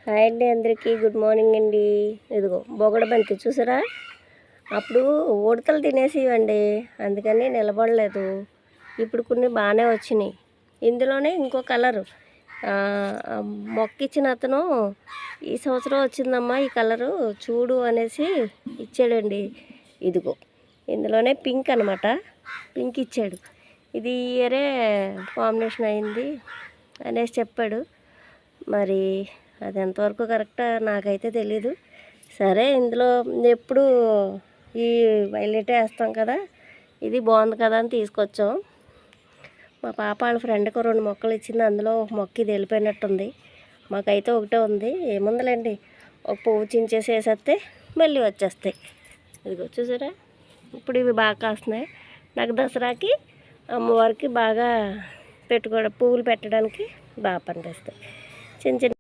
Hi అండి, అందరికీ good morning అండి. ఇదిగో బొగడ బంతి చూసారా? అప్పుడు ఉడతలు తినేసివండి, అందుకని నిలబడలేదు. ఇప్పుడు కొన్ని బాగానే వచ్చినాయి. ఇందులోనే ఇంకో కలరు మొక్క ఇచ్చిన అతను ఈ సంవత్సరం వచ్చిందమ్మా ఈ కలరు చూడు అనేసి ఇచ్చాడండి. ఇదిగో ఇందులోనే పింక్ అనమాట, పింక్ ఇచ్చాడు. ఇది ఇయరే కాంబినేషన్ అయింది అనేసి చెప్పాడు. మరి అది ఎంతవరకు కరెక్టా నాకైతే తెలీదు. సరే, ఇందులో ఎప్పుడు ఈ వైలెటే వేస్తాం కదా, ఇది బాగుంది కదా అని తీసుకొచ్చాం. మా పాప వాళ్ళ ఫ్రెండ్కి 2 మొక్కలు ఇచ్చింది, అందులో ఒక మొక్క ఇది వెళ్ళిపోయినట్టుంది. మాకైతే ఒకటే ఉంది. ఏముందిలేండి, ఒక పువ్వు చించేసి వేసేస్తే మళ్ళీ వచ్చేస్తాయి. ఇదిగో చూసారా, ఇప్పుడు ఇవి బాగా కాస్తున్నాయి. నాకు దసరాకి అమ్మవారికి బాగా పువ్వులు పెట్టడానికి బాగా పనిచేస్తాయి. చిన్న చిన్న